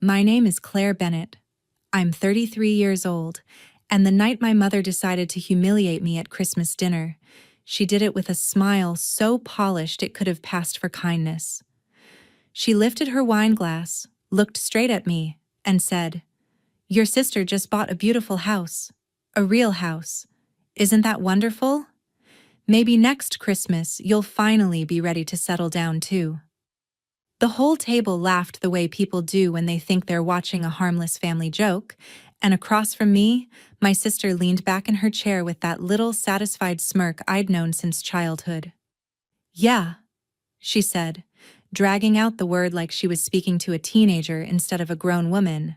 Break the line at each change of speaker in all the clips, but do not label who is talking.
My name is Claire Bennett. I'm 33 years old, and the night my mother decided to humiliate me at Christmas dinner, she did it with a smile so polished it could have passed for kindness. She lifted her wine glass, looked straight at me, and said, "Your sister just bought a beautiful house. A real house. Isn't that wonderful? Maybe next Christmas you'll finally be ready to settle down too." The whole table laughed the way people do when they think they're watching a harmless family joke, and across from me, my sister leaned back in her chair with that little satisfied smirk I'd known since childhood. "Yeah," she said, dragging out the word like she was speaking to a teenager instead of a grown woman.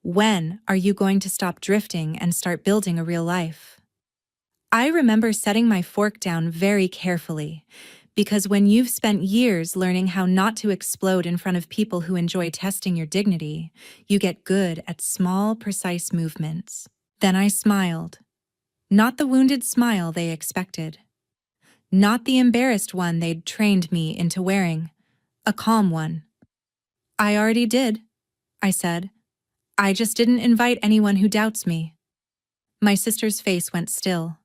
"When are you going to stop drifting and start building a real life?" I remember setting my fork down very carefully, because when you've spent years learning how not to explode in front of people who enjoy testing your dignity, you get good at small, precise movements. Then I smiled. Not the wounded smile they expected. Not the embarrassed one they'd trained me into wearing. A calm one. "I already did," I said. "I just didn't invite anyone who doubts me." My sister's face went still.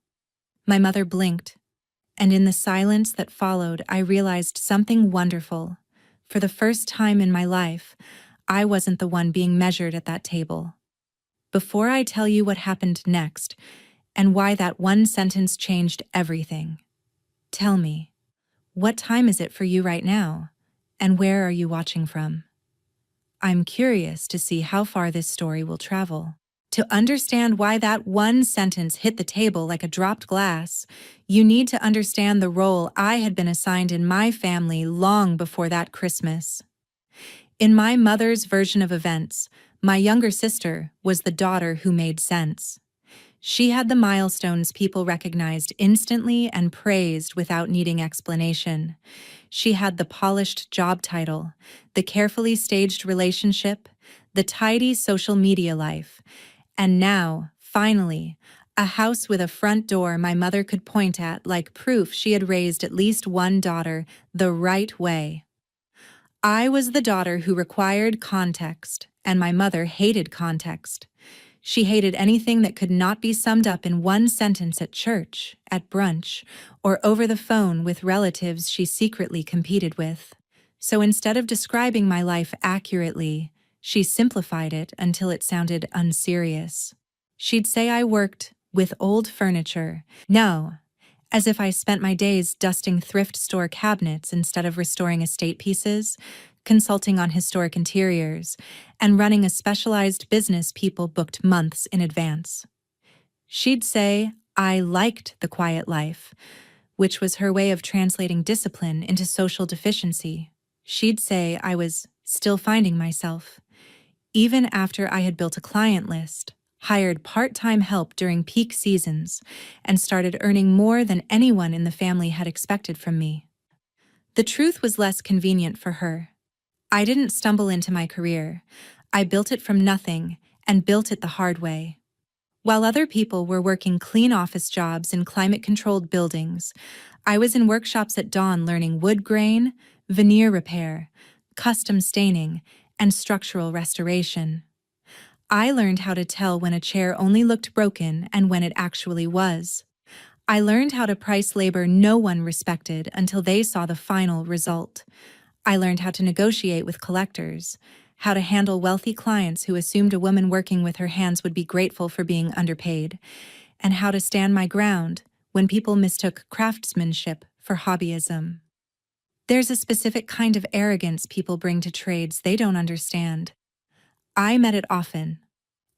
My mother blinked, and in the silence that followed, I realized something wonderful. For the first time in my life, I wasn't the one being measured at that table. Before I tell you what happened next, and why that one sentence changed everything, tell me, what time is it for you right now, and where are you watching from? I'm curious to see how far this story will travel. To understand why that one sentence hit the table like a dropped glass, you need to understand the role I had been assigned in my family long before that Christmas. In my mother's version of events, my younger sister was the daughter who made sense. She had the milestones people recognized instantly and praised without needing explanation. She had the polished job title, the carefully staged relationship, the tidy social media life, and now, finally, a house with a front door my mother could point at like proof she had raised at least one daughter the right way. I was the daughter who required context, and my mother hated context. She hated anything that could not be summed up in one sentence at church, at brunch, or over the phone with relatives she secretly competed with. So instead of describing my life accurately, she simplified it until it sounded unserious. She'd say I worked with old furniture. No, as if I spent my days dusting thrift store cabinets instead of restoring estate pieces, consulting on historic interiors, and running a specialized business people booked months in advance. She'd say I liked the quiet life, which was her way of translating discipline into social deficiency. She'd say I was still finding myself, even after I had built a client list, hired part-time help during peak seasons, and started earning more than anyone in the family had expected from me. The truth was less convenient for her. I didn't stumble into my career. I built it from nothing, and built it the hard way. While other people were working clean office jobs in climate-controlled buildings, I was in workshops at dawn learning wood grain, veneer repair, custom staining, and structural restoration. I learned how to tell when a chair only looked broken and when it actually was. I learned how to price labor no one respected until they saw the final result. I learned how to negotiate with collectors, how to handle wealthy clients who assumed a woman working with her hands would be grateful for being underpaid, and how to stand my ground when people mistook craftsmanship for hobbyism. There's a specific kind of arrogance people bring to trades they don't understand. I met it often.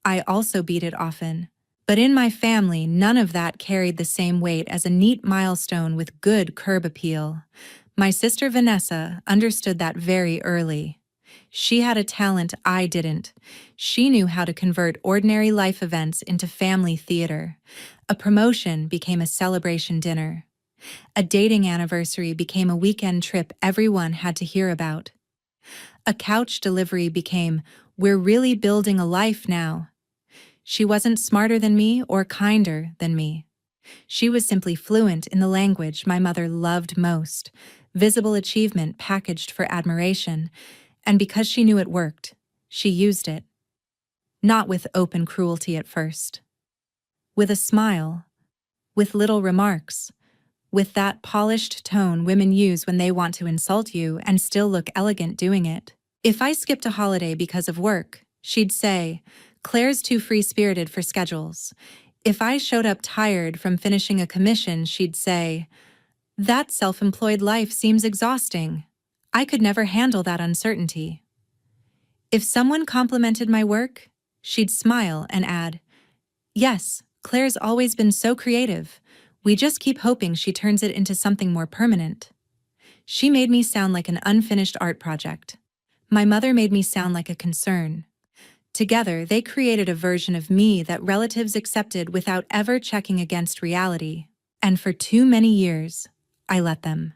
I also beat it often. But in my family, none of that carried the same weight as a neat milestone with good curb appeal. My sister Vanessa understood that very early. She had a talent I didn't. She knew how to convert ordinary life events into family theater. A promotion became a celebration dinner. A dating anniversary became a weekend trip everyone had to hear about. A couch delivery became, "We're really building a life now." She wasn't smarter than me or kinder than me. She was simply fluent in the language my mother loved most, visible achievement packaged for admiration, and because she knew it worked, She used it. Not with open cruelty at first. With a smile. With little remarks. With that polished tone women use when they want to insult you and still look elegant doing it. If I skipped a holiday because of work, she'd say, "Claire's too free-spirited for schedules." If I showed up tired from finishing a commission, she'd say, "That self-employed life seems exhausting. I could never handle that uncertainty." If someone complimented my work, she'd smile and add, "Yes, Claire's always been so creative. We just keep hoping she turns it into something more permanent." She made me sound like an unfinished art project. My mother made me sound like a concern. Together, they created a version of me that relatives accepted without ever checking against reality. And for too many years, I let them.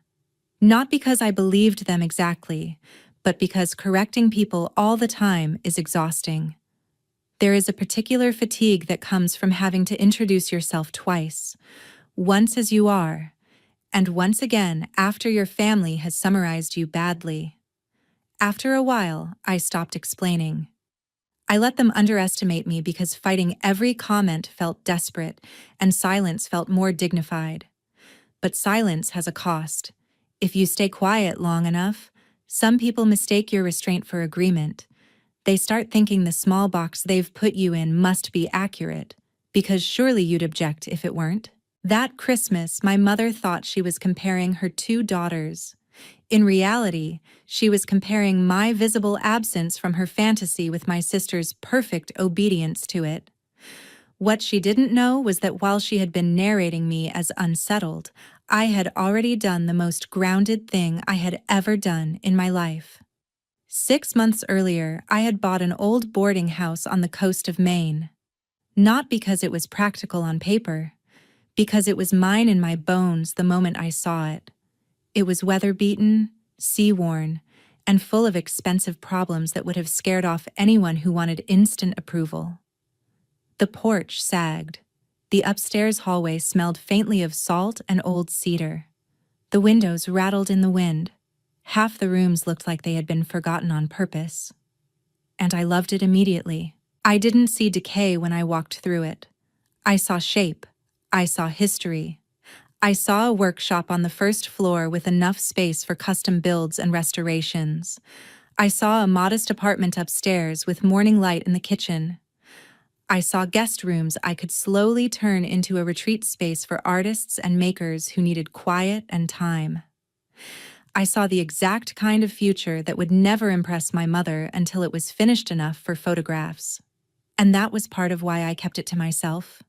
Not because I believed them exactly, but because correcting people all the time is exhausting. There is a particular fatigue that comes from having to introduce yourself twice, once as you are, and once again after your family has summarized you badly. After a while, I stopped explaining. I let them underestimate me because fighting every comment felt desperate and silence felt more dignified. But silence has a cost. If you stay quiet long enough, some people mistake your restraint for agreement. They start thinking the small box they've put you in must be accurate, because surely you'd object if it weren't. That Christmas, my mother thought she was comparing her two daughters. In reality, she was comparing my visible absence from her fantasy with my sister's perfect obedience to it. What she didn't know was that while she had been narrating me as unsettled, I had already done the most grounded thing I had ever done in my life. 6 months earlier, I had bought an old boarding house on the coast of Maine. Not because it was practical on paper, because it was mine in my bones the moment I saw it. It was weather-beaten, sea-worn, and full of expensive problems that would have scared off anyone who wanted instant approval. The porch sagged. The upstairs hallway smelled faintly of salt and old cedar. The windows rattled in the wind. Half the rooms looked like they had been forgotten on purpose. And I loved it immediately. I didn't see decay when I walked through it. I saw shape. I saw history. I saw a workshop on the first floor with enough space for custom builds and restorations. I saw a modest apartment upstairs with morning light in the kitchen. I saw guest rooms I could slowly turn into a retreat space for artists and makers who needed quiet and time. I saw the exact kind of future that would never impress my mother until it was finished enough for photographs. And that was part of why I kept it to myself.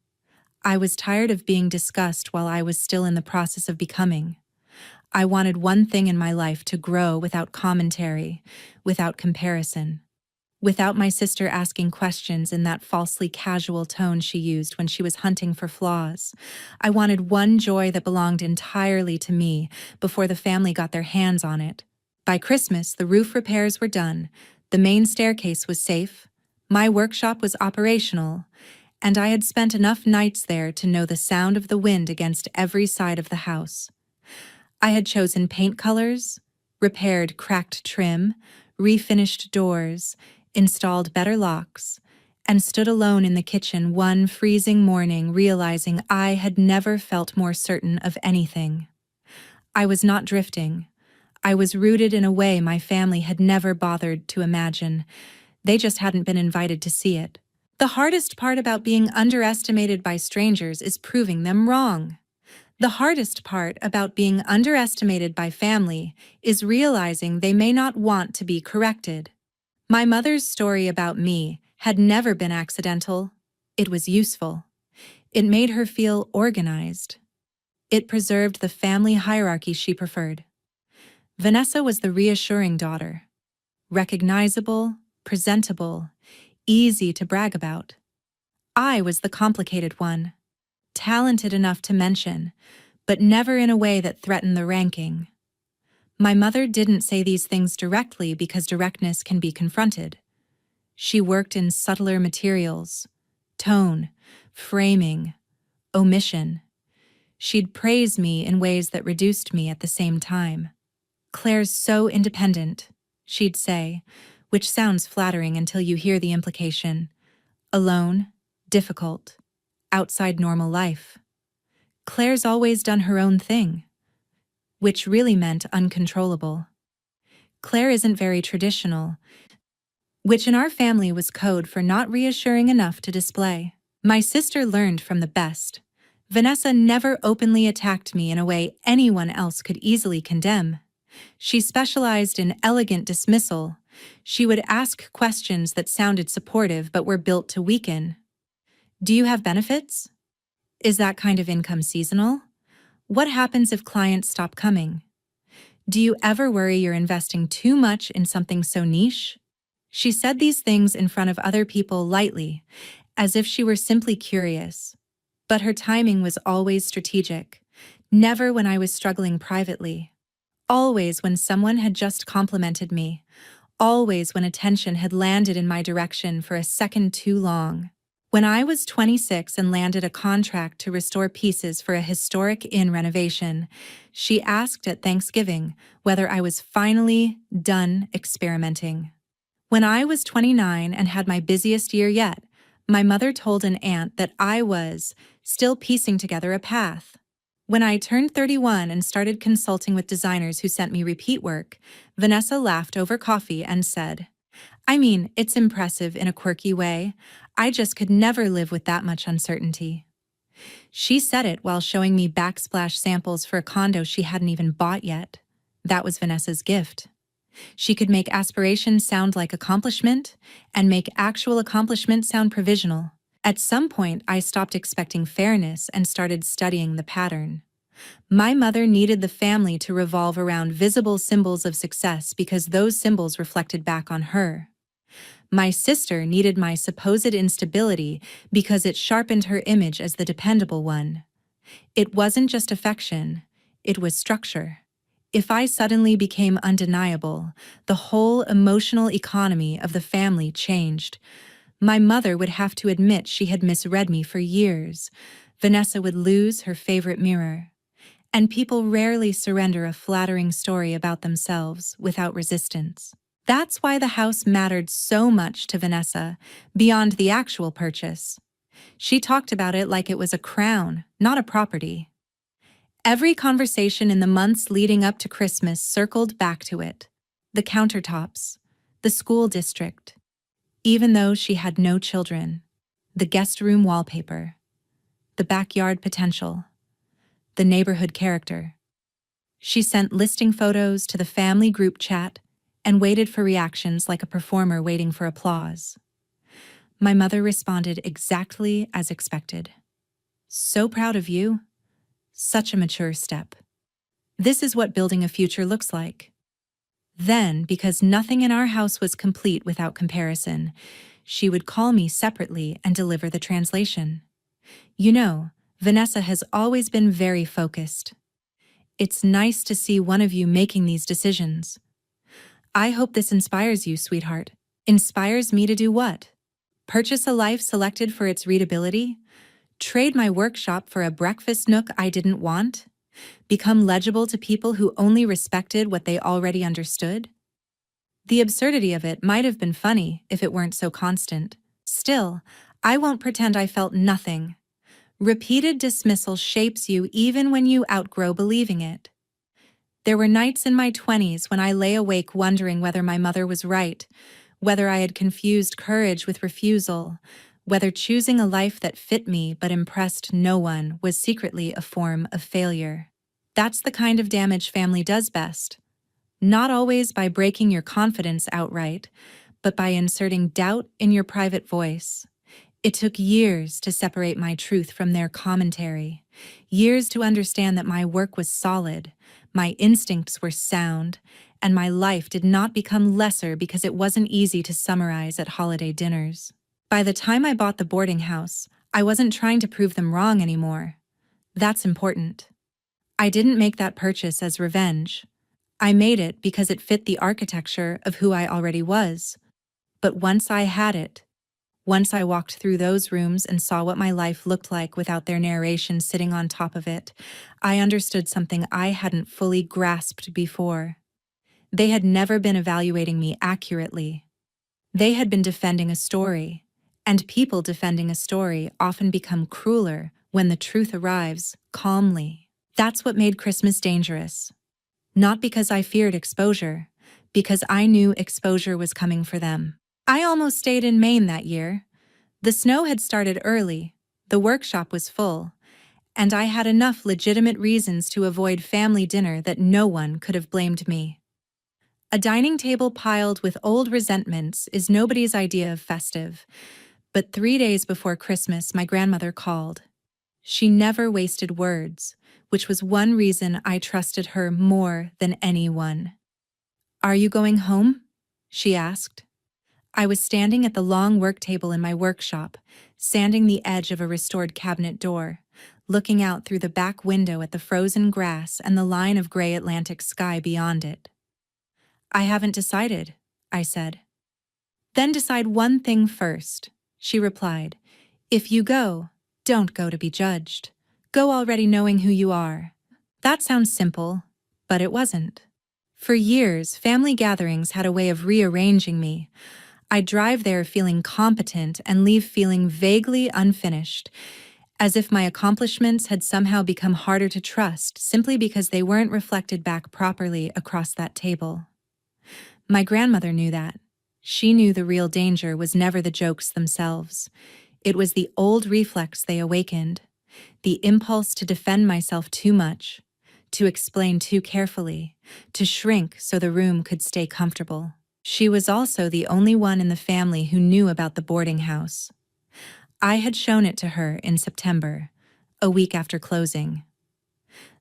I was tired of being discussed while I was still in the process of becoming. I wanted one thing in my life to grow without commentary, without comparison. Without my sister asking questions in that falsely casual tone she used when she was hunting for flaws. I wanted one joy that belonged entirely to me before the family got their hands on it. By Christmas, the roof repairs were done, the main staircase was safe, my workshop was operational, and I had spent enough nights there to know the sound of the wind against every side of the house. I had chosen paint colors, repaired cracked trim, refinished doors, installed better locks, and stood alone in the kitchen one freezing morning realizing I had never felt more certain of anything. I was not drifting. I was rooted in a way my family had never bothered to imagine. They just hadn't been invited to see it. The hardest part about being underestimated by strangers is proving them wrong. The hardest part about being underestimated by family is realizing they may not want to be corrected. My mother's story about me had never been accidental. It was useful. It made her feel organized. It preserved the family hierarchy she preferred. Vanessa was the reassuring daughter. Recognizable, presentable, easy to brag about. I was the complicated one. Talented enough to mention, but never in a way that threatened the ranking. My mother didn't say these things directly because directness can be confronted. She worked in subtler materials, tone, framing, omission. She'd praise me in ways that reduced me at the same time. "Claire's so independent," she'd say, which sounds flattering until you hear the implication. Alone, difficult, outside normal life. Claire's always done her own thing, which really meant uncontrollable. Claire isn't very traditional, which in our family was code for not reassuring enough to display. My sister learned from the best. Vanessa never openly attacked me in a way anyone else could easily condemn. She specialized in elegant dismissal. She would ask questions that sounded supportive but were built to weaken. Do you have benefits? Is that kind of income seasonal? What happens if clients stop coming? Do you ever worry you're investing too much in something so niche? She said these things in front of other people lightly, as if she were simply curious. But her timing was always strategic, never when I was struggling privately. Always when someone had just complimented me, always when attention had landed in my direction for a second too long. When I was 26 and landed a contract to restore pieces for a historic inn renovation, she asked at Thanksgiving whether I was finally done experimenting. When I was 29 and had my busiest year yet, my mother told an aunt that I was still piecing together a path. When I turned 31 and started consulting with designers who sent me repeat work, Vanessa laughed over coffee and said, "I mean, it's impressive in a quirky way. I just could never live with that much uncertainty." She said it while showing me backsplash samples for a condo she hadn't even bought yet. That was Vanessa's gift. She could make aspiration sound like accomplishment and make actual accomplishment sound provisional. At some point, I stopped expecting fairness and started studying the pattern. My mother needed the family to revolve around visible symbols of success because those symbols reflected back on her. My sister needed my supposed instability because it sharpened her image as the dependable one. It wasn't just affection, it was structure. If I suddenly became undeniable, the whole emotional economy of the family changed. My mother would have to admit she had misread me for years. Vanessa would lose her favorite mirror. And people rarely surrender a flattering story about themselves without resistance. That's why the house mattered so much to Vanessa, beyond the actual purchase. She talked about it like it was a crown, not a property. Every conversation in the months leading up to Christmas circled back to it. The countertops, the school district, even though she had no children, the guest room wallpaper, the backyard potential, the neighborhood character. She sent listing photos to the family group chat and waited for reactions like a performer waiting for applause. My mother responded exactly as expected. "So proud of you. Such a mature step. This is what building a future looks like." Then, because nothing in our house was complete without comparison, she would call me separately and deliver the translation. "You know, Vanessa has always been very focused. It's nice to see one of you making these decisions. I hope this inspires you, sweetheart." Inspires me to do what? Purchase a life selected for its readability? Trade my workshop for a breakfast nook I didn't want? Become legible to people who only respected what they already understood? The absurdity of it might have been funny if it weren't so constant. Still, I won't pretend I felt nothing. Repeated dismissal shapes you even when you outgrow believing it. There were nights in my 20s when I lay awake wondering whether my mother was right, whether I had confused courage with refusal, whether choosing a life that fit me but impressed no one was secretly a form of failure. That's the kind of damage family does best. Not always by breaking your confidence outright, but by inserting doubt in your private voice. It took years to separate my truth from their commentary, years to understand that my work was solid, my instincts were sound, and my life did not become lesser because it wasn't easy to summarize at holiday dinners. By the time I bought the boarding house, I wasn't trying to prove them wrong anymore. That's important. I didn't make that purchase as revenge. I made it because it fit the architecture of who I already was. But once I had it, once I walked through those rooms and saw what my life looked like without their narration sitting on top of it, I understood something I hadn't fully grasped before. They had never been evaluating me accurately. They had been defending a story, and people defending a story often become crueler when the truth arrives calmly. That's what made Christmas dangerous. Not because I feared exposure, because I knew exposure was coming for them. I almost stayed in Maine that year. The snow had started early, the workshop was full, and I had enough legitimate reasons to avoid family dinner that no one could have blamed me. A dining table piled with old resentments is nobody's idea of festive, but 3 days before Christmas, my grandmother called. She never wasted words, which was one reason I trusted her more than anyone. "Are you going home?" she asked. I was standing at the long work table in my workshop, sanding the edge of a restored cabinet door, looking out through the back window at the frozen grass and the line of gray Atlantic sky beyond it. "I haven't decided," I said. "Then decide one thing first," she replied. "If you go, don't go to be judged. Go already knowing who you are." That sounds simple, but it wasn't. For years, family gatherings had a way of rearranging me. I'd drive there feeling competent and leave feeling vaguely unfinished, as if my accomplishments had somehow become harder to trust simply because they weren't reflected back properly across that table. My grandmother knew that. She knew the real danger was never the jokes themselves. It was the old reflex they awakened, the impulse to defend myself too much, to explain too carefully, to shrink so the room could stay comfortable. She was also the only one in the family who knew about the boarding house. I had shown it to her in September, a week after closing.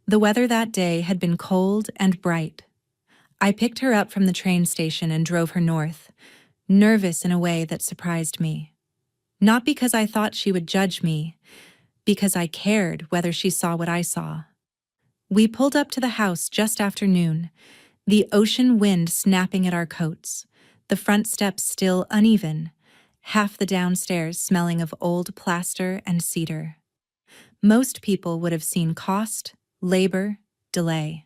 The weather that day had been cold and bright. I picked her up from the train station and drove her north, nervous in a way that surprised me. Not because I thought she would judge me, because I cared whether she saw what I saw. We pulled up to the house just after noon, the ocean wind snapping at our coats, the front steps still uneven, half the downstairs smelling of old plaster and cedar. Most people would have seen cost, labor, delay.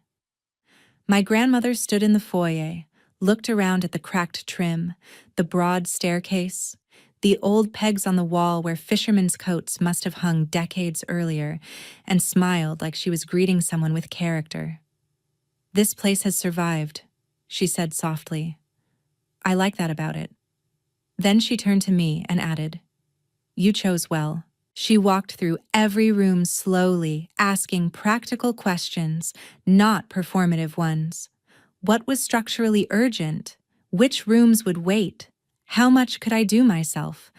My grandmother stood in the foyer, looked around at the cracked trim, the broad staircase, the old pegs on the wall where fishermen's coats must have hung decades earlier, and smiled like she was greeting someone with character. "This place has survived," she said softly. "I like that about it." Then she turned to me and added, "You chose well." She walked through every room slowly, asking practical questions, not performative ones. What was structurally urgent? Which rooms would wait? How much could I do myself?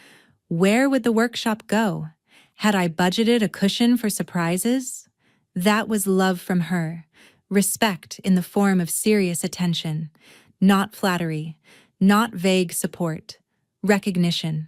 Where would the workshop go? Had I budgeted a cushion for surprises? That was love from her, respect in the form of serious attention, not flattery, not vague support, recognition.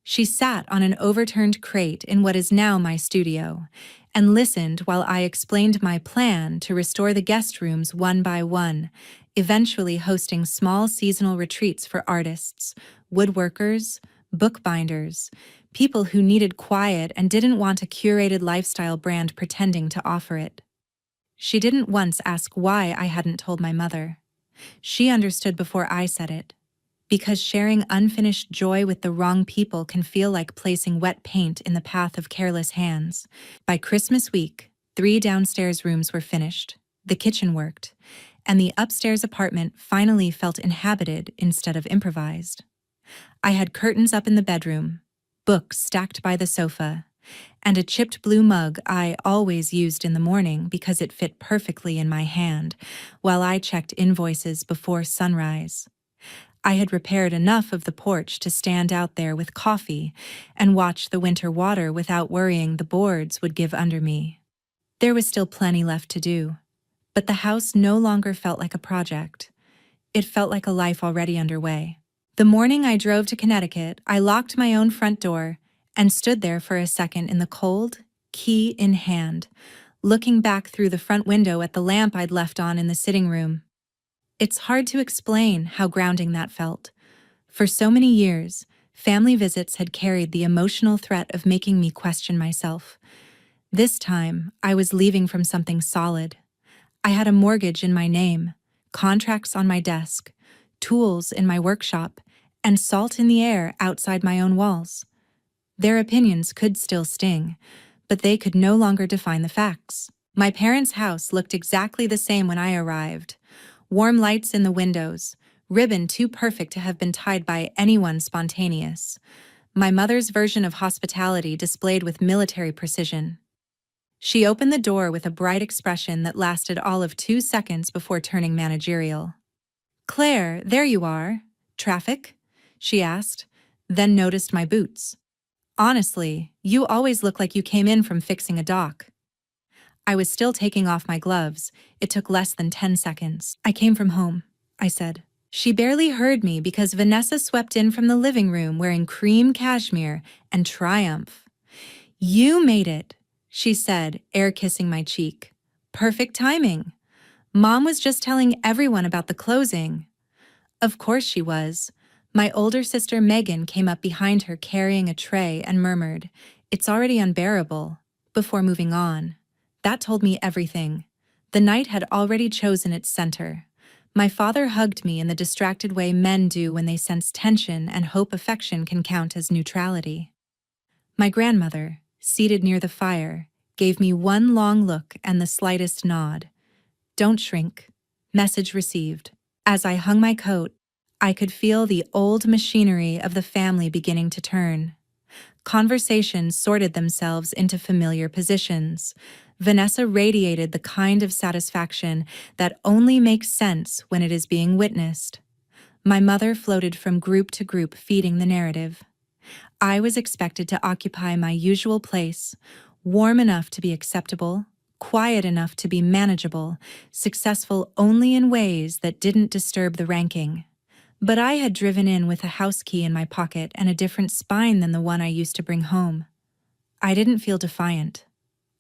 She sat on an overturned crate in what is now my studio and listened while I explained my plan to restore the guest rooms one by one, eventually hosting small seasonal retreats for artists, woodworkers, bookbinders, people who needed quiet and didn't want a curated lifestyle brand pretending to offer it. She didn't once ask why I hadn't told my mother. She understood before I said it. Because sharing unfinished joy with the wrong people can feel like placing wet paint in the path of careless hands. By Christmas week, 3 downstairs rooms were finished, the kitchen worked, and the upstairs apartment finally felt inhabited instead of improvised. I had curtains up in the bedroom, books stacked by the sofa, and a chipped blue mug I always used in the morning because it fit perfectly in my hand while I checked invoices before sunrise. I had repaired enough of the porch to stand out there with coffee and watch the winter water without worrying the boards would give under me. There was still plenty left to do, but the house no longer felt like a project. It felt like a life already underway. The morning I drove to Connecticut, I locked my own front door and stood there for a second in the cold, key in hand, looking back through the front window at the lamp I'd left on in the sitting room. It's hard to explain how grounding that felt. For so many years, family visits had carried the emotional threat of making me question myself. This time, I was leaving from something solid. I had a mortgage in my name, contracts on my desk, tools in my workshop, and salt in the air outside my own walls. Their opinions could still sting, but they could no longer define the facts. My parents' house looked exactly the same when I arrived. Warm lights in the windows, ribbon too perfect to have been tied by anyone spontaneous. My mother's version of hospitality displayed with military precision. She opened the door with a bright expression that lasted all of 2 seconds before turning managerial. "Claire, there you are. Traffic?" she asked, then noticed my boots. "Honestly, you always look like you came in from fixing a dock." I was still taking off my gloves. It took less than 10 seconds. "I came from home," I said. She barely heard me because Vanessa swept in from the living room wearing cream cashmere and triumph. "You made it," she said, air kissing my cheek. "Perfect timing. Mom was just telling everyone about the closing." Of course she was. My older sister Megan came up behind her carrying a tray and murmured, "It's already unbearable," before moving on. That told me everything. The night had already chosen its center. My father hugged me in the distracted way men do when they sense tension and hope affection can count as neutrality. My grandmother, seated near the fire, gave me one long look and the slightest nod. "Don't shrink." Message received. As I hung my coat, I could feel the old machinery of the family beginning to turn. Conversations sorted themselves into familiar positions. Vanessa radiated the kind of satisfaction that only makes sense when it is being witnessed. My mother floated from group to group feeding the narrative. I was expected to occupy my usual place, warm enough to be acceptable, quiet enough to be manageable, successful only in ways that didn't disturb the ranking. But I had driven in with a house key in my pocket and a different spine than the one I used to bring home. I didn't feel defiant.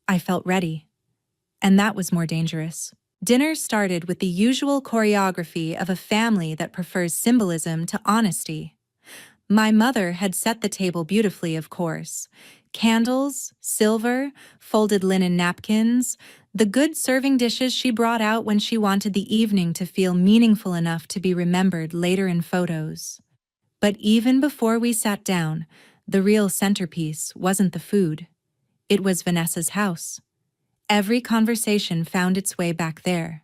I felt ready. And that was more dangerous. Dinner started with the usual choreography of a family that prefers symbolism to honesty. My mother had set the table beautifully, of course. Candles, silver, folded linen napkins, the good serving dishes she brought out when she wanted the evening to feel meaningful enough to be remembered later in photos. But even before we sat down, the real centerpiece wasn't the food. It was Vanessa's house. Every conversation found its way back there.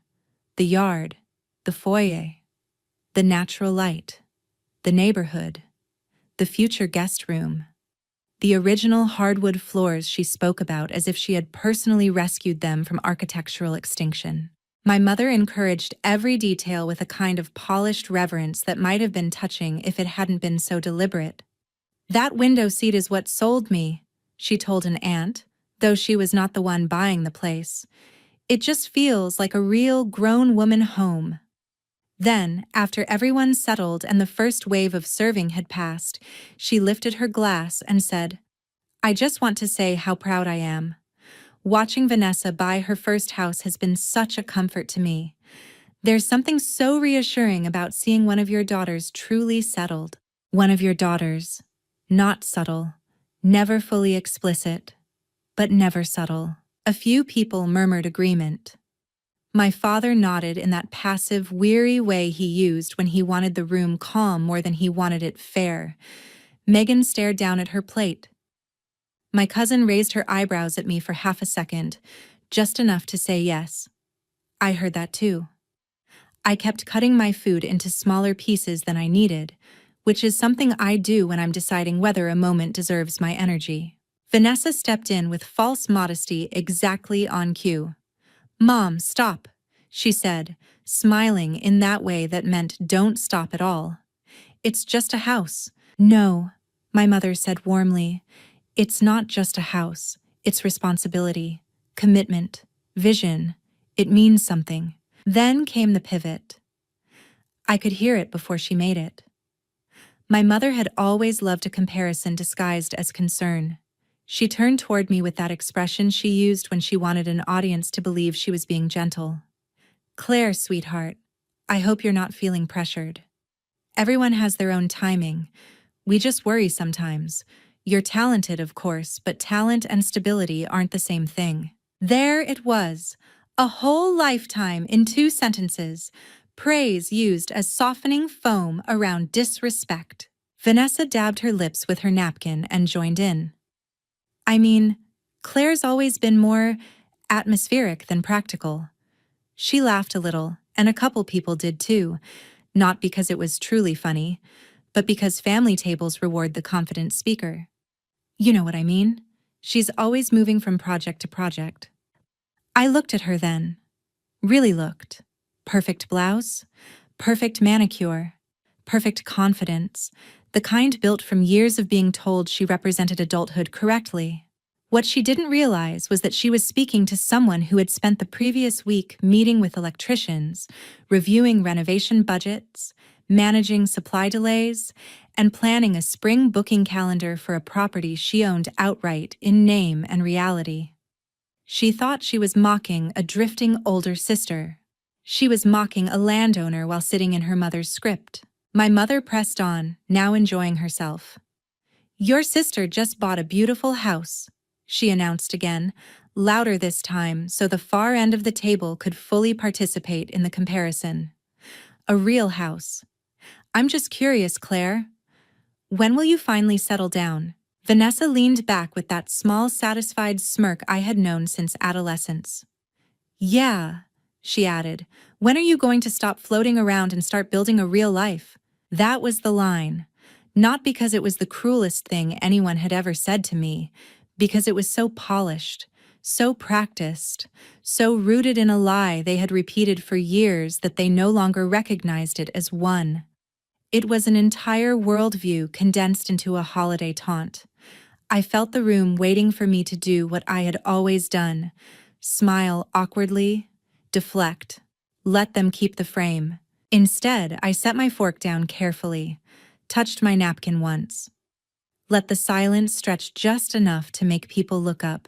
The yard, the foyer, the natural light, the neighborhood, the future guest room. The original hardwood floors she spoke about as if she had personally rescued them from architectural extinction. My mother encouraged every detail with a kind of polished reverence that might have been touching if it hadn't been so deliberate. "That window seat is what sold me," she told an aunt, though she was not the one buying the place. "It just feels like a real grown woman home." Then, after everyone settled and the first wave of serving had passed, she lifted her glass and said, "I just want to say how proud I am. Watching Vanessa buy her first house has been such a comfort to me. There's something so reassuring about seeing one of your daughters truly settled. One of your daughters. Not subtle, never fully explicit, but never subtle." A few people murmured agreement. My father nodded in that passive, weary way he used when he wanted the room calm more than he wanted it fair. Megan stared down at her plate. My cousin raised her eyebrows at me for half a second, just enough to say yes. I heard that too. I kept cutting my food into smaller pieces than I needed, which is something I do when I'm deciding whether a moment deserves my energy. Vanessa stepped in with false modesty exactly on cue. "Mom, stop," she said, smiling in that way that meant don't stop at all. "It's just a house." "No," my mother said warmly. "It's not just a house. It's responsibility, commitment, vision. It means something." Then came the pivot. I could hear it before she made it. My mother had always loved a comparison disguised as concern. She turned toward me with that expression she used when she wanted an audience to believe she was being gentle. "Claire, sweetheart, I hope you're not feeling pressured. Everyone has their own timing. We just worry sometimes. You're talented, of course, but talent and stability aren't the same thing." There it was, a whole lifetime in 2 sentences, praise used as softening foam around disrespect. Vanessa dabbed her lips with her napkin and joined in. I mean, Claire's always been more atmospheric than practical. She laughed a little, and a couple people did too, not because it was truly funny, but because family tables reward the confident speaker. You know what I mean? She's always moving from project to project. I looked at her then. Really looked. Perfect blouse, perfect manicure, perfect confidence, the kind built from years of being told she represented adulthood correctly. What she didn't realize was that she was speaking to someone who had spent the previous week meeting with electricians, reviewing renovation budgets, managing supply delays, and planning a spring booking calendar for a property she owned outright in name and reality. She thought she was mocking a drifting older sister. She was mocking a landowner while sitting in her mother's script. My mother pressed on, now enjoying herself. Your sister just bought a beautiful house, she announced again, louder this time so the far end of the table could fully participate in the comparison. A real house. I'm just curious, Claire. When will you finally settle down? Vanessa leaned back with that small, satisfied smirk I had known since adolescence. Yeah, she added. When are you going to stop floating around and start building a real life? That was the line. Not because it was the cruelest thing anyone had ever said to me, because it was so polished, so practiced, so rooted in a lie they had repeated for years that they no longer recognized it as one. It was an entire worldview condensed into a holiday taunt. I felt the room waiting for me to do what I had always done: smile awkwardly, deflect, let them keep the frame. Instead, I set my fork down carefully, touched my napkin once. Let the silence stretch just enough to make people look up.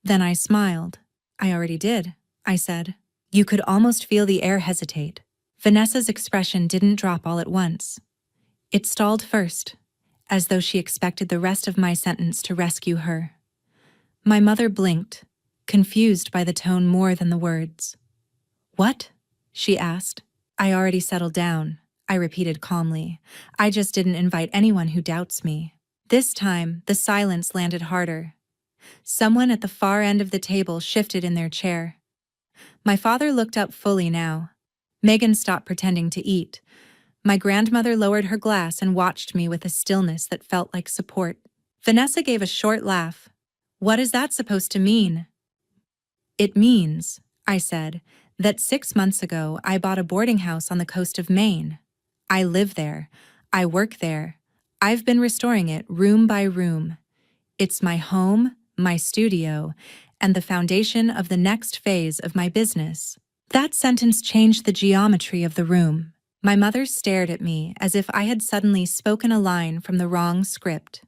Then I smiled. I already did, I said. You could almost feel the air hesitate. Vanessa's expression didn't drop all at once. It stalled first, as though she expected the rest of my sentence to rescue her. My mother blinked, confused by the tone more than the words. What? She asked. I already settled down, I repeated calmly. I just didn't invite anyone who doubts me. This time, the silence landed harder. Someone at the far end of the table shifted in their chair. My father looked up fully now. Megan stopped pretending to eat. My grandmother lowered her glass and watched me with a stillness that felt like support. Vanessa gave a short laugh. What is that supposed to mean? It means, I said, that 6 months ago I bought a boarding house on the coast of Maine. I live there. I work there. I've been restoring it room by room. It's my home, my studio, and the foundation of the next phase of my business. That sentence changed the geometry of the room. My mother stared at me as if I had suddenly spoken a line from the wrong script.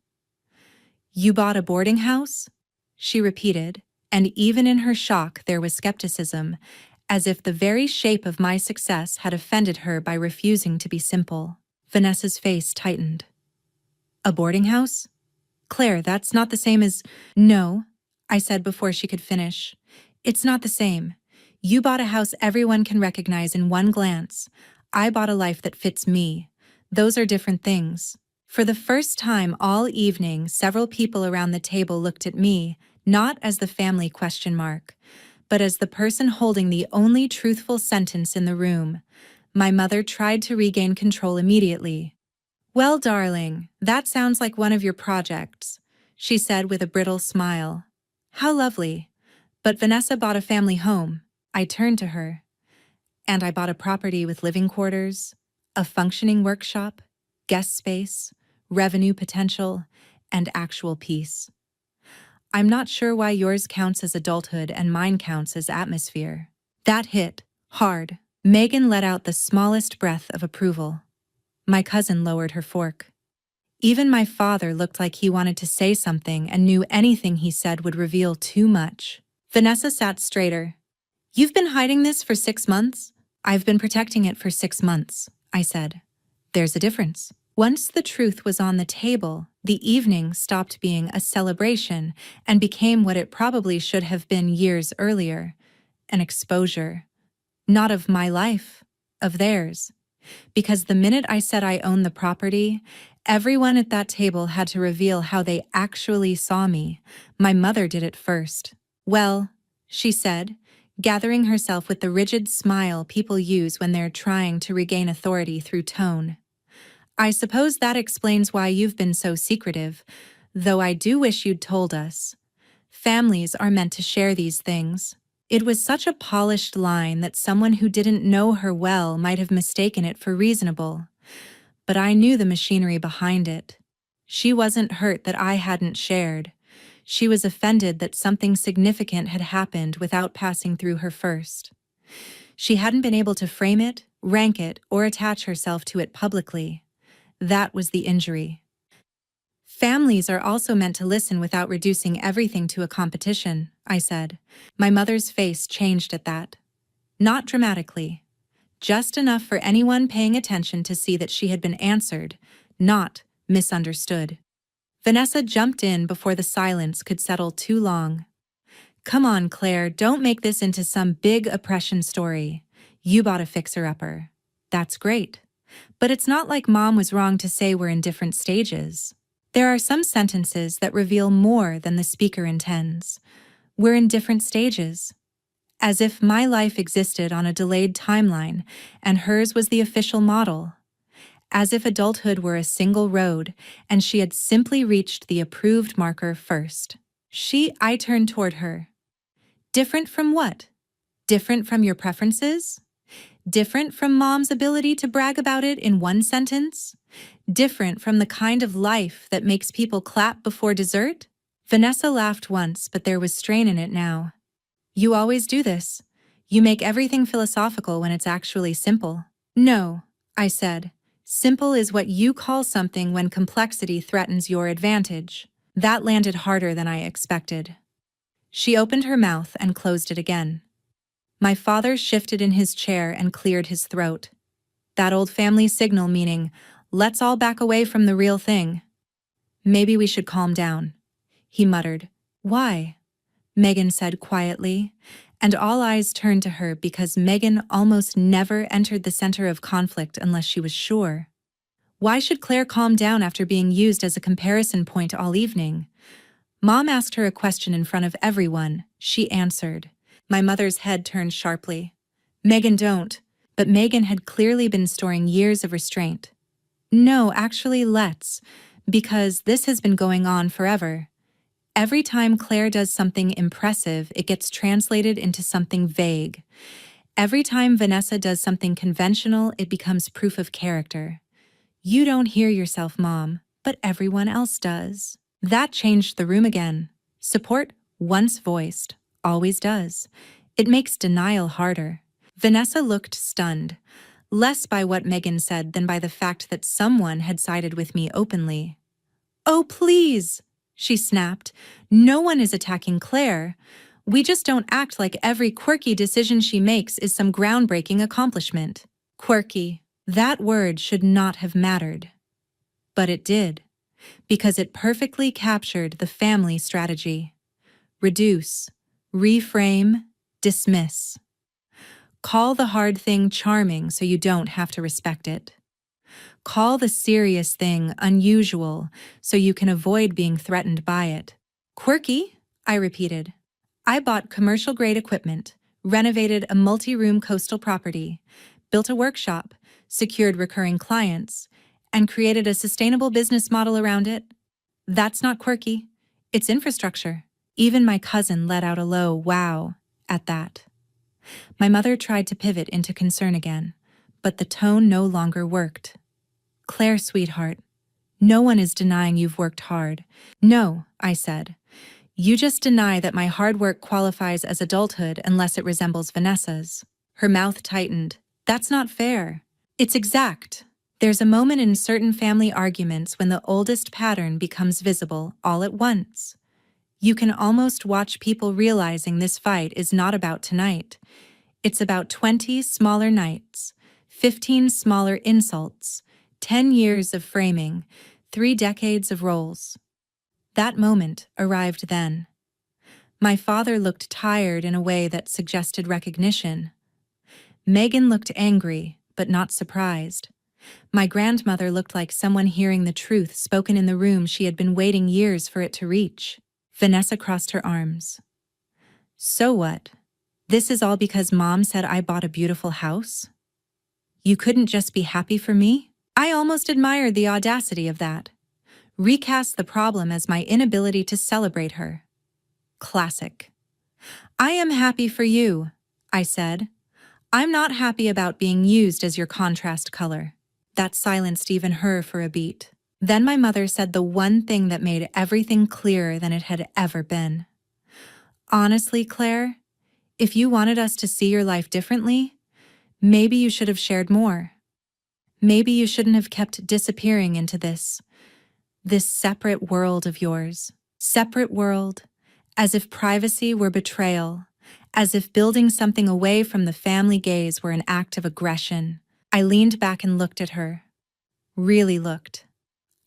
You bought a boarding house? She repeated, and even in her shock there was skepticism, as if the very shape of my success had offended her by refusing to be simple. Vanessa's face tightened. A boarding house? Claire, that's not the same as— No, I said before she could finish. It's not the same. You bought a house everyone can recognize in one glance. I bought a life that fits me. Those are different things. For the first time all evening, several people around the table looked at me, not as the family question mark, but as the person holding the only truthful sentence in the room. My mother tried to regain control immediately. Well, darling, that sounds like one of your projects, she said with a brittle smile. How lovely. But Vanessa bought a family home. I turned to her. And I bought a property with living quarters, a functioning workshop, guest space, revenue potential, and actual peace. I'm not sure why yours counts as adulthood and mine counts as atmosphere. That hit hard. Megan let out the smallest breath of approval. My cousin lowered her fork. Even my father looked like he wanted to say something and knew anything he said would reveal too much. Vanessa sat straighter. You've been hiding this for 6 months? I've been protecting it for 6 months, I said. There's a difference. Once the truth was on the table, the evening stopped being a celebration and became what it probably should have been years earlier, an exposure. Not of my life, of theirs. Because the minute I said I owned the property, everyone at that table had to reveal how they actually saw me. My mother did it first. "Well," she said, gathering herself with the rigid smile people use when they're trying to regain authority through tone. "I suppose that explains why you've been so secretive, though I do wish you'd told us. Families are meant to share these things." It was such a polished line that someone who didn't know her well might have mistaken it for reasonable. But I knew the machinery behind it. She wasn't hurt that I hadn't shared. She was offended that something significant had happened without passing through her first. She hadn't been able to frame it, rank it, or attach herself to it publicly. That was the injury. "Families are also meant to listen without reducing everything to a competition," I said. My mother's face changed at that. Not dramatically. Just enough for anyone paying attention to see that she had been answered, not misunderstood. Vanessa jumped in before the silence could settle too long. "Come on, Claire, don't make this into some big oppression story. You bought a fixer-upper. That's great. But it's not like Mom was wrong to say we're in different stages. There are some sentences that reveal more than the speaker intends. We're in different stages. As if my life existed on a delayed timeline and hers was the official model. As if adulthood were a single road and she had simply reached the approved marker first." I turned toward her. "Different from what? Different from your preferences? Different from Mom's ability to brag about it in one sentence? Different from the kind of life that makes people clap before dessert?" Vanessa laughed once, but there was strain in it now. "You always do this. You make everything philosophical when it's actually simple." "No," I said. "Simple is what you call something when complexity threatens your advantage." That landed harder than I expected. She opened her mouth and closed it again. My father shifted in his chair and cleared his throat. That old family signal meaning, "Let's all back away from the real thing." "Maybe we should calm down," he muttered. "Why?" Megan said quietly, and all eyes turned to her because Megan almost never entered the center of conflict unless she was sure. Why should Claire calm down after being used as a comparison point all evening? Mom asked her a question in front of everyone. She answered. My mother's head turned sharply. "Megan, don't." But Megan had clearly been storing years of restraint. "No, actually, let's. Because this has been going on forever. Every time Claire does something impressive, it gets translated into something vague. Every time Vanessa does something conventional, it becomes proof of character. You don't hear yourself, Mom, but everyone else does." That changed the room again. Support, once voiced, always does. It makes denial harder. Vanessa looked stunned, less by what Megan said than by the fact that someone had sided with me openly. "Oh, please," she snapped. "No one is attacking Claire. We just don't act like every quirky decision she makes is some groundbreaking accomplishment." Quirky. That word should not have mattered. But it did, because it perfectly captured the family strategy. Reduce, reframe, dismiss. Call the hard thing charming so you don't have to respect it. Call the serious thing unusual so you can avoid being threatened by it. "Quirky," I repeated. "I bought commercial-grade equipment, renovated a multi-room coastal property, built a workshop, secured recurring clients, and created a sustainable business model around it. That's not quirky. It's infrastructure." Even my cousin let out a low wow at that. My mother tried to pivot into concern again, but the tone no longer worked. "Claire, sweetheart, no one is denying you've worked hard." "No," I said. "You just deny that my hard work qualifies as adulthood unless it resembles Vanessa's." Her mouth tightened. "That's not fair. It's exact." There's a moment in certain family arguments when the oldest pattern becomes visible all at once. You can almost watch people realizing this fight is not about tonight. It's about 20 smaller nights, 15 smaller insults, 10 years of framing, 3 decades of roles. That moment arrived then. My father looked tired in a way that suggested recognition. Megan looked angry, but not surprised. My grandmother looked like someone hearing the truth spoken in the room she had been waiting years for it to reach. Vanessa crossed her arms. So what? This is all because Mom said I bought a beautiful house? You couldn't just be happy for me? I almost admired the audacity of that. Recast the problem as my inability to celebrate her. Classic. I am happy for you, I said. I'm not happy about being used as your contrast color. That silenced even her for a beat. Then my mother said the one thing that made everything clearer than it had ever been. Honestly, Claire, if you wanted us to see your life differently, maybe you should have shared more. Maybe you shouldn't have kept disappearing into this separate world of yours. Separate world, as if privacy were betrayal, as if building something away from the family gaze were an act of aggression. I leaned back and looked at her. Really looked.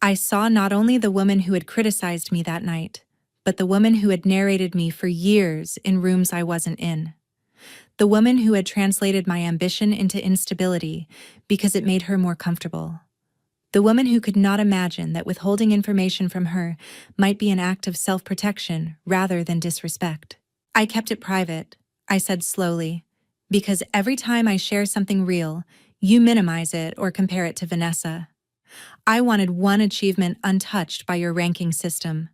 I saw not only the woman who had criticized me that night, but the woman who had narrated me for years in rooms I wasn't in. The woman who had translated my ambition into instability because it made her more comfortable. The woman who could not imagine that withholding information from her might be an act of self-protection rather than disrespect. I kept it private, I said slowly, because every time I share something real, you minimize it or compare it to Vanessa. I wanted one achievement untouched by your ranking system.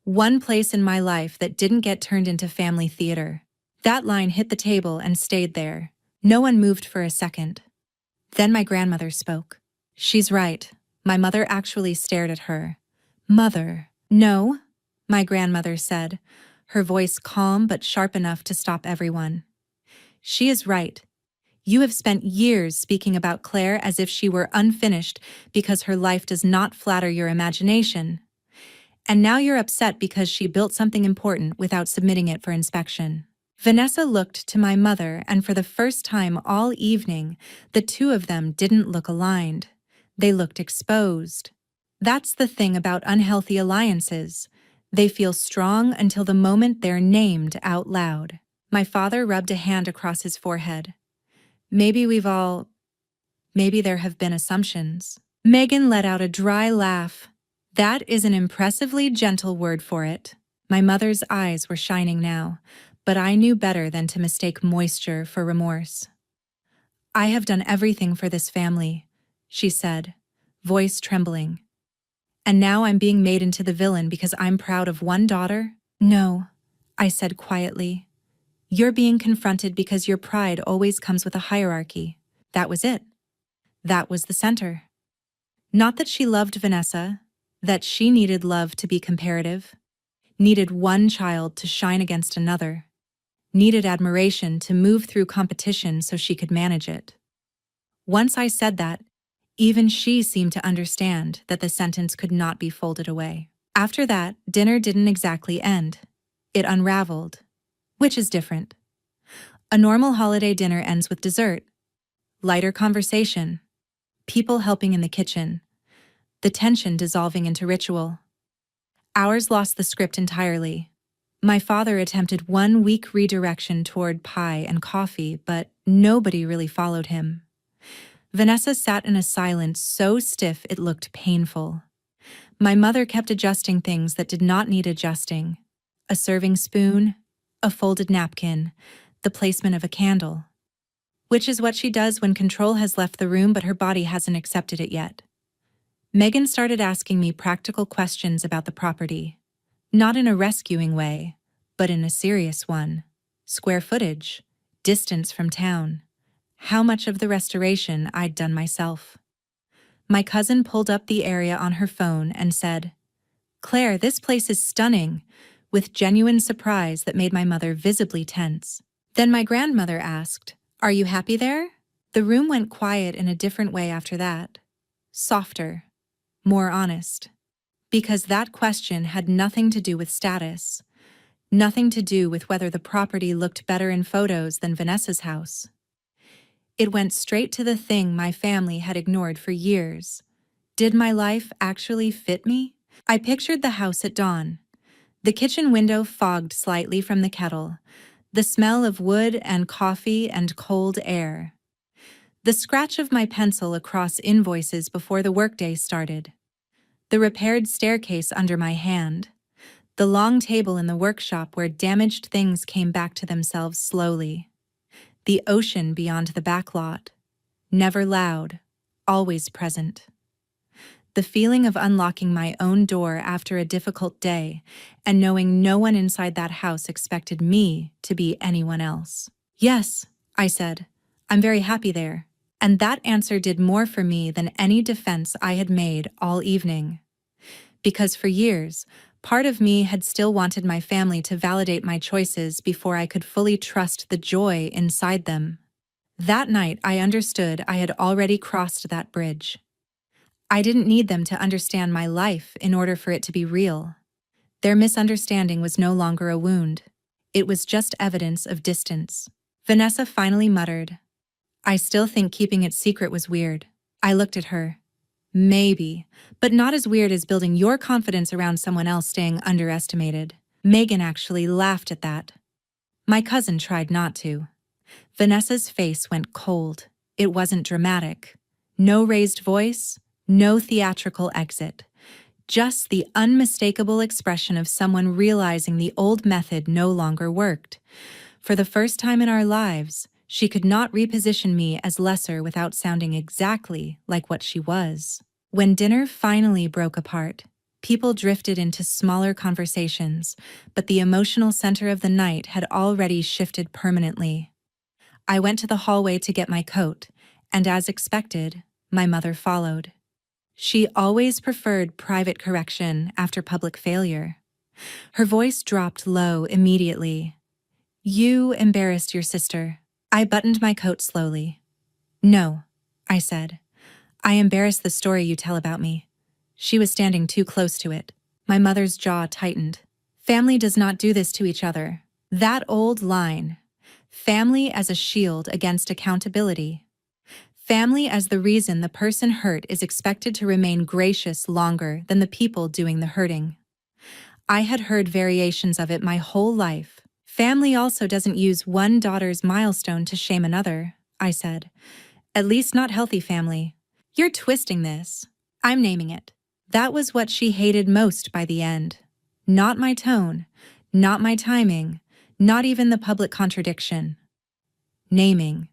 One place in my life that didn't get turned into family theater. That line hit the table and stayed there. No one moved for a second. Then my grandmother spoke. She's right. My mother actually stared at her. Mother. No, my grandmother said, her voice calm but sharp enough to stop everyone. She is right. You have spent years speaking about Claire as if she were unfinished because her life does not flatter your imagination. And now you're upset because she built something important without submitting it for inspection. Vanessa looked to my mother, and for the first time all evening, the two of them didn't look aligned. They looked exposed. That's the thing about unhealthy alliances. They feel strong until the moment they're named out loud. My father rubbed a hand across his forehead. Maybe there have been assumptions. Megan let out a dry laugh. That is an impressively gentle word for it. My mother's eyes were shining now, but I knew better than to mistake moisture for remorse. I have done everything for this family, she said, voice trembling. And now I'm being made into the villain because I'm proud of one daughter? No, I said quietly. You're being confronted because your pride always comes with a hierarchy. That was it. That was the center. Not that she loved Vanessa, that she needed love to be comparative, needed one child to shine against another, needed admiration to move through competition so she could manage it. Once I said that, even she seemed to understand that the sentence could not be folded away. After that, dinner didn't exactly end. It unraveled, which is different. A normal holiday dinner ends with dessert, lighter conversation, people helping in the kitchen, the tension dissolving into ritual. Ours lost the script entirely. My father attempted one weak redirection toward pie and coffee, but nobody really followed him. Vanessa sat in a silence so stiff it looked painful. My mother kept adjusting things that did not need adjusting. A serving spoon, a folded napkin, the placement of a candle. Which is what she does when control has left the room but her body hasn't accepted it yet. Megan started asking me practical questions about the property. Not in a rescuing way, but in a serious one. Square footage, distance from town, how much of the restoration I'd done myself. My cousin pulled up the area on her phone and said, "Claire, this place is stunning," with genuine surprise that made my mother visibly tense. Then my grandmother asked, "Are you happy there?" The room went quiet in a different way after that. Softer, more honest. Because that question had nothing to do with status, nothing to do with whether the property looked better in photos than Vanessa's house. It went straight to the thing my family had ignored for years. Did my life actually fit me? I pictured the house at dawn. The kitchen window fogged slightly from the kettle, the smell of wood and coffee and cold air. The scratch of my pencil across invoices before the workday started. The repaired staircase under my hand. The long table in the workshop where damaged things came back to themselves slowly. The ocean beyond the backlot. Never loud, always present. The feeling of unlocking my own door after a difficult day and knowing no one inside that house expected me to be anyone else. Yes, I said. I'm very happy there. And that answer did more for me than any defense I had made all evening. Because for years, part of me had still wanted my family to validate my choices before I could fully trust the joy inside them. That night, I understood I had already crossed that bridge. I didn't need them to understand my life in order for it to be real. Their misunderstanding was no longer a wound. It was just evidence of distance. Vanessa finally muttered, "I still think keeping it secret was weird." I looked at her. Maybe, but not as weird as building your confidence around someone else staying underestimated. Megan actually laughed at that. My cousin tried not to. Vanessa's face went cold. It wasn't dramatic. No raised voice, no theatrical exit. Just the unmistakable expression of someone realizing the old method no longer worked. For the first time in our lives, she could not reposition me as lesser without sounding exactly like what she was. When dinner finally broke apart, people drifted into smaller conversations, but the emotional center of the night had already shifted permanently. I went to the hallway to get my coat, and as expected, my mother followed. She always preferred private correction after public failure. Her voice dropped low immediately. "You embarrassed your sister." I buttoned my coat slowly. "No," I said. "I embarrassed the story you tell about me." She was standing too close to it. My mother's jaw tightened. Family does not do this to each other. That old line. Family as a shield against accountability. Family as the reason the person hurt is expected to remain gracious longer than the people doing the hurting. I had heard variations of it my whole life. Family also doesn't use one daughter's milestone to shame another, I said. At least not healthy family. You're twisting this. I'm naming it. That was what she hated most by the end. Not my tone, not my timing, not even the public contradiction. Naming.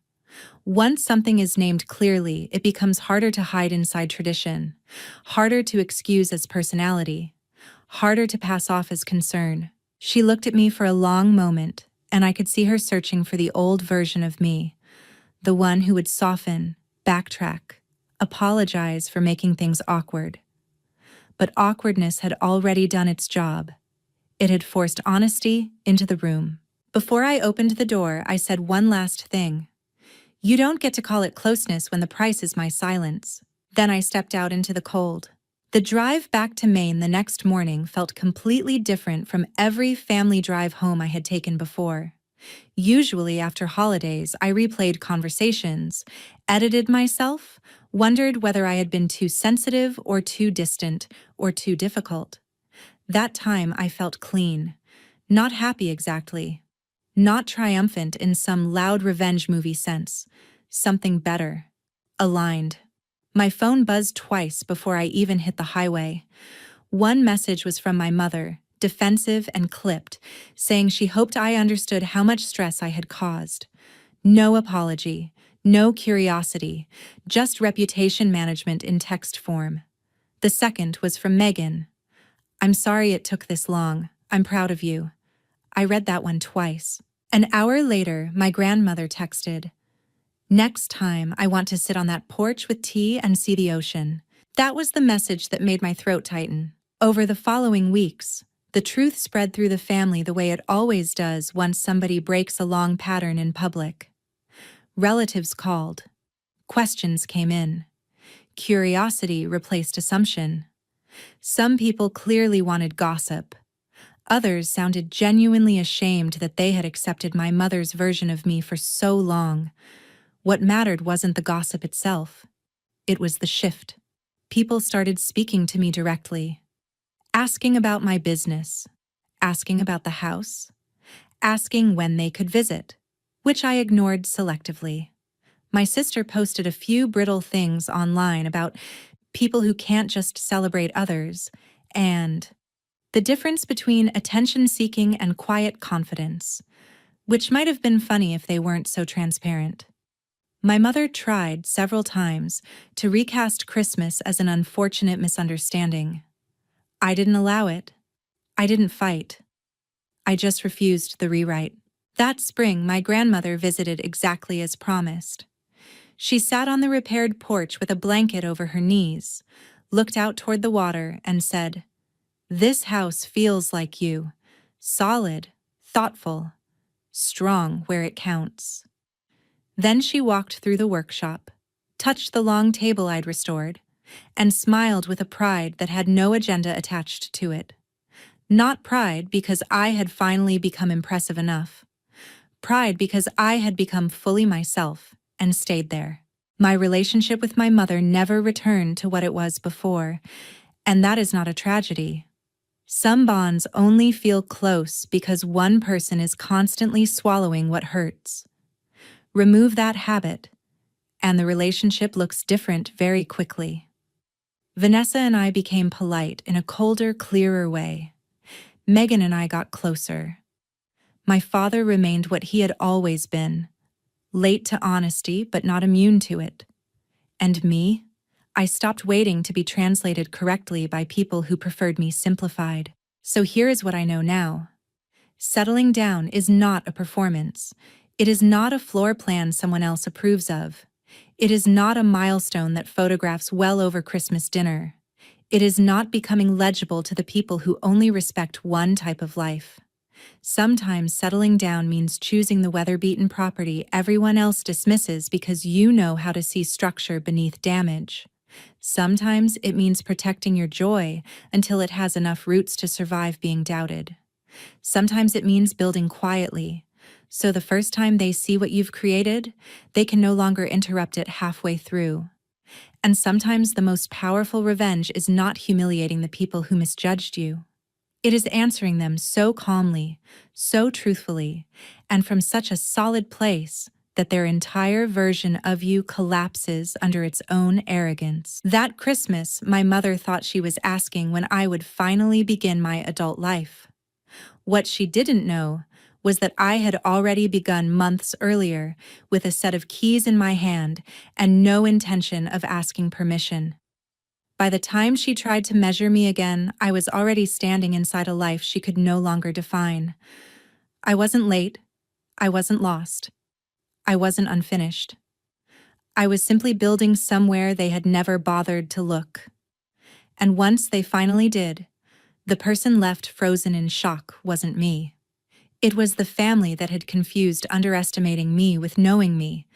Once something is named clearly, it becomes harder to hide inside tradition, harder to excuse as personality, harder to pass off as concern. She looked at me for a long moment, and I could see her searching for the old version of me, the one who would soften, backtrack, apologize for making things awkward. But awkwardness had already done its job. It had forced honesty into the room. Before I opened the door, I said one last thing. "You don't get to call it closeness when the price is my silence." Then I stepped out into the cold. The drive back to Maine the next morning felt completely different from every family drive home I had taken before. Usually after holidays, I replayed conversations, edited myself, wondered whether I had been too sensitive or too distant or too difficult. That time I felt clean, not happy exactly, not triumphant in some loud revenge movie sense, something better, aligned. My phone buzzed twice before I even hit the highway. One message was from my mother, defensive and clipped, saying she hoped I understood how much stress I had caused. No apology, no curiosity, just reputation management in text form. The second was from Megan. "I'm sorry it took this long. I'm proud of you." I read that one twice. An hour later, my grandmother texted, "Next time, I want to sit on that porch with tea and see the ocean." That was the message that made my throat tighten. Over the following weeks, the truth spread through the family the way it always does once somebody breaks a long pattern in public. Relatives called. Questions came in. Curiosity replaced assumption. Some people clearly wanted gossip. Others sounded genuinely ashamed that they had accepted my mother's version of me for so long. What mattered wasn't the gossip itself. It was the shift. People started speaking to me directly, asking about my business, asking about the house, asking when they could visit, which I ignored selectively. My sister posted a few brittle things online about people who can't just celebrate others, and the difference between attention-seeking and quiet confidence, which might have been funny if they weren't so transparent. My mother tried several times to recast Christmas as an unfortunate misunderstanding. I didn't allow it. I didn't fight. I just refused the rewrite. That spring, my grandmother visited exactly as promised. She sat on the repaired porch with a blanket over her knees, looked out toward the water, and said, "This house feels like you. Solid, thoughtful, strong where it counts." Then she walked through the workshop, touched the long table I'd restored, and smiled with a pride that had no agenda attached to it. Not pride because I had finally become impressive enough. Pride because I had become fully myself and stayed there. My relationship with my mother never returned to what it was before, and that is not a tragedy. Some bonds only feel close because one person is constantly swallowing what hurts. Remove that habit, and the relationship looks different very quickly. Vanessa and I became polite in a colder, clearer way. Megan and I got closer. My father remained what he had always been, late to honesty but not immune to it. And me? I stopped waiting to be translated correctly by people who preferred me simplified. So here is what I know now. Settling down is not a performance. It is not a floor plan someone else approves of. It is not a milestone that photographs well over Christmas dinner. It is not becoming legible to the people who only respect one type of life. Sometimes settling down means choosing the weather-beaten property everyone else dismisses because you know how to see structure beneath damage. Sometimes it means protecting your joy until it has enough roots to survive being doubted. Sometimes it means building quietly, so the first time they see what you've created, they can no longer interrupt it halfway through. And sometimes the most powerful revenge is not humiliating the people who misjudged you. It is answering them so calmly, so truthfully, and from such a solid place that their entire version of you collapses under its own arrogance. That Christmas, my mother thought she was asking when I would finally begin my adult life. What she didn't know was that I had already begun months earlier with a set of keys in my hand and no intention of asking permission. By the time she tried to measure me again, I was already standing inside a life she could no longer define. I wasn't late. I wasn't lost. I wasn't unfinished. I was simply building somewhere they had never bothered to look. And once they finally did, the person left frozen in shock wasn't me. It was the family that had confused underestimating me with knowing me,